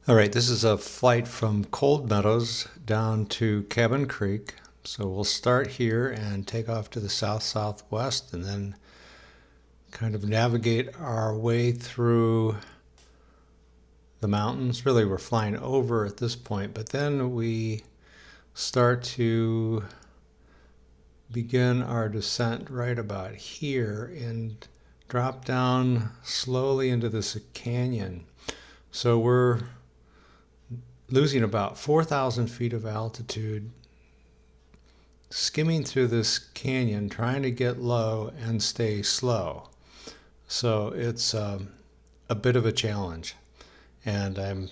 All right, this is a flight from Cold Meadows down to Cabin Creek. So we'll start here and take off to the south-southwest and then kind of navigate our way through the mountains. Really, we're flying over at this point, but then we start to begin our descent right about here and drop down slowly into this canyon. So we're losing about 4,000 feet of altitude, skimming through this canyon, trying to get low and stay slow. So it's a bit of a challenge, and I'm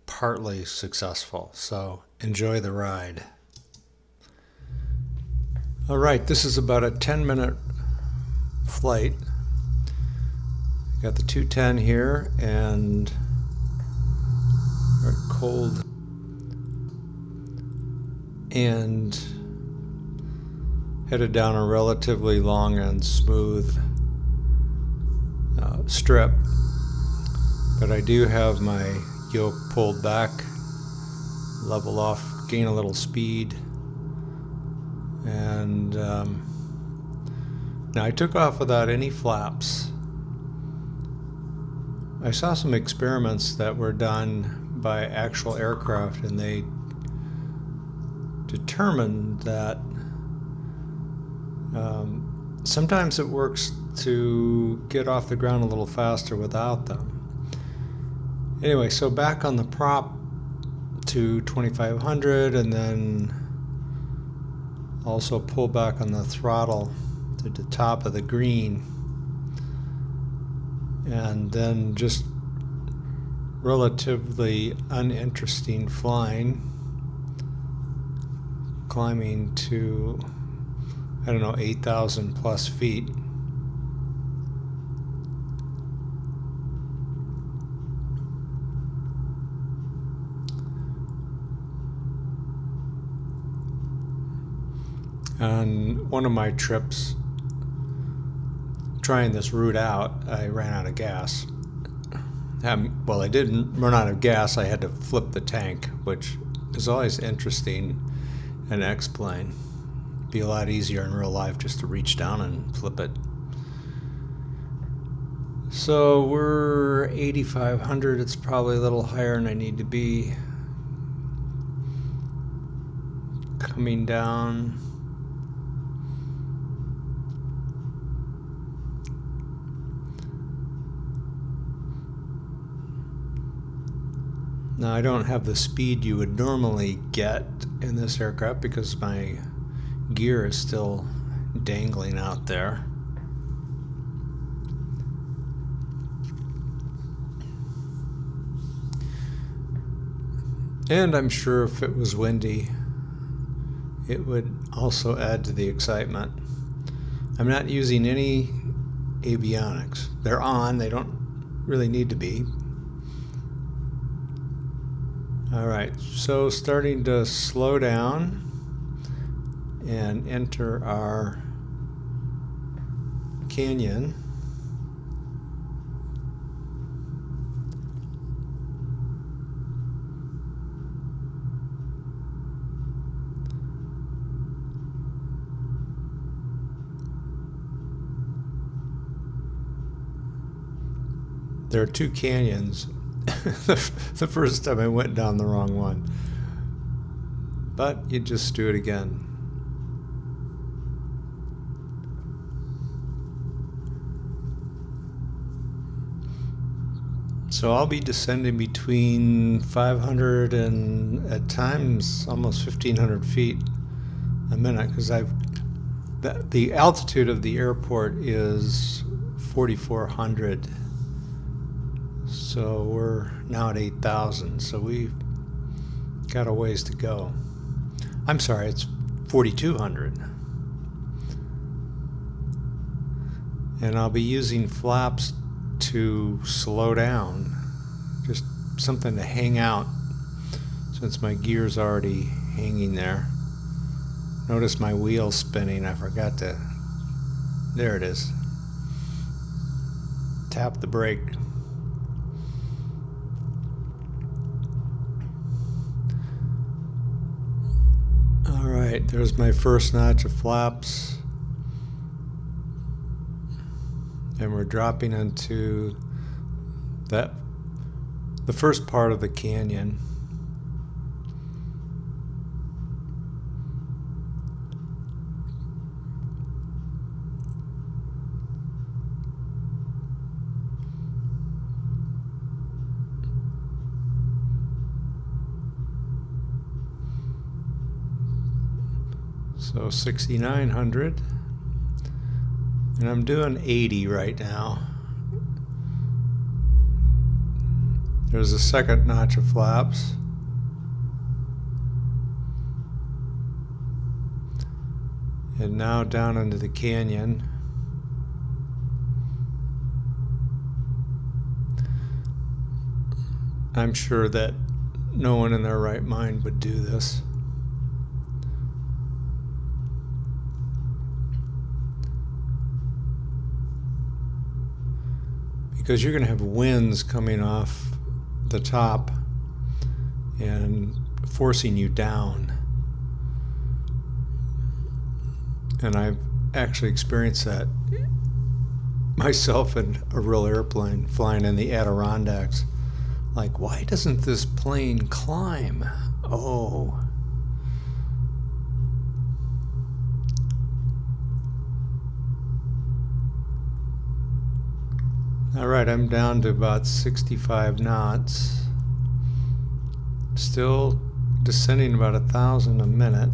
partly successful. So enjoy the ride. All right, this is about a 10-minute flight. Got the 210 here, and cold and headed down a relatively long and smooth strip, but I do have my yoke pulled back, level off, gain a little speed, and now I took off without any flaps. I saw some experiments that were done by actual aircraft, and they determined that sometimes it works to get off the ground a little faster without them. Anyway, so back on the prop to 2500, and then also pull back on the throttle to the top of the green, and then just relatively uninteresting flying, climbing to, 8,000 plus feet. On one of my trips, trying this route out, I ran out of gas. Well, I didn't run out of gas, I had to flip the tank, which is always interesting and explain. It'd be a lot easier in real life just to reach down and flip it. So we're 8,500, it's probably a little higher than I need to be. Coming down. Now I don't have the speed you would normally get in this aircraft because my gear is still dangling out there. And I'm sure if it was windy, it would also add to the excitement. I'm not using any avionics. They're on, they don't really need to be. All right, so starting to slow down and enter our canyon. There are two canyons. The first time I went down the wrong one, but you just do it again. So I'll be descending between 500 and at times almost 1,500 feet a minute, because the altitude of the airport is 4,400. So we're now at 8,000, so we've got a ways to go. I'm sorry, it's 4,200. And I'll be using flaps to slow down, just something to hang out, since my gear's already hanging there. Notice my wheel spinning, I forgot to, there it is. Tap the brake. All right, there's my first notch of flaps. And we're dropping into the first part of the canyon. So 6,900. And I'm doing 80 right now. There's a second notch of flaps. And now down into the canyon. I'm sure that no one in their right mind would do this. Because you're going to have winds coming off the top and forcing you down. And I've actually experienced that myself in a real airplane flying in the Adirondacks. Like, why doesn't this plane climb? Oh. All right, I'm down to about 65 knots. Still descending about 1,000 a minute.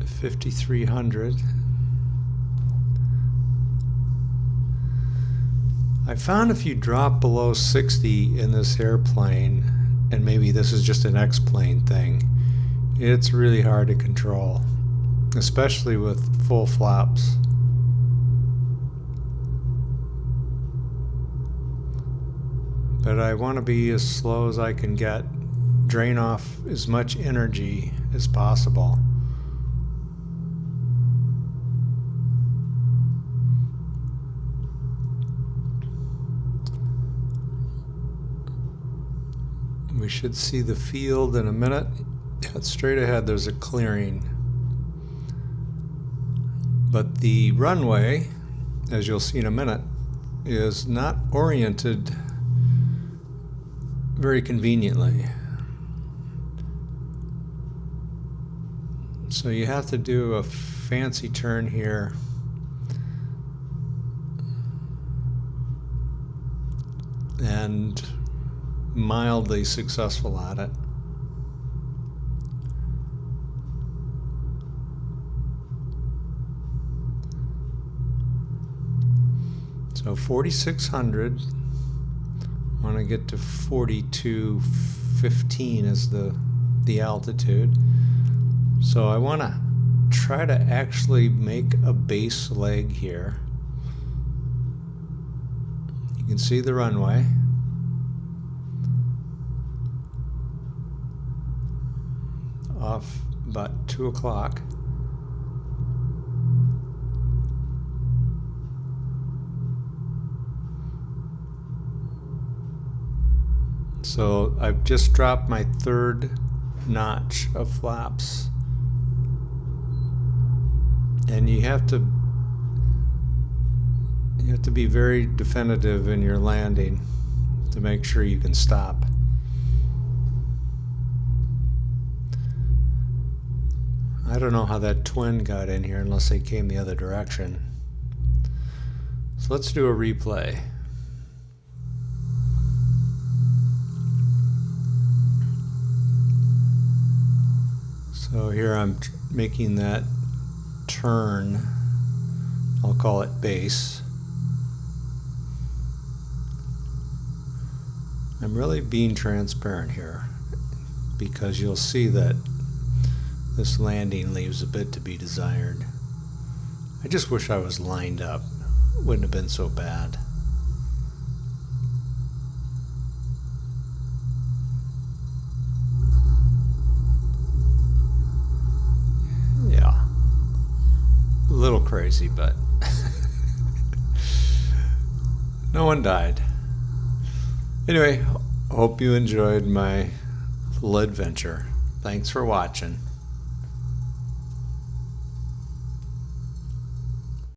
5,300. I found if you drop below 60 in this airplane, and maybe this is just an X-plane thing, it's really hard to control, especially with full flaps. But I want to be as slow as I can get, drain off as much energy as possible. We should see the field in a minute. Yeah, straight ahead there's a clearing. But the runway, as you'll see in a minute, is not oriented very conveniently. So you have to do a fancy turn here. And mildly successful at it. So 4,600. Want to get to 4215 is the altitude. So I want to try to actually make a base leg here. You can see the runway. Off about 2 o'clock. So I've just dropped my third notch of flaps. And you have to be very definitive in your landing to make sure you can stop. I don't know how that twin got in here unless they came the other direction. So let's do a replay. So here I'm making that turn. I'll call it base. I'm really being transparent here because you'll see that this landing leaves a bit to be desired. I just wish I was lined up. It wouldn't have been so bad. Yeah. A little crazy, but no one died. Anyway, hope you enjoyed my little adventure. Thanks for watching.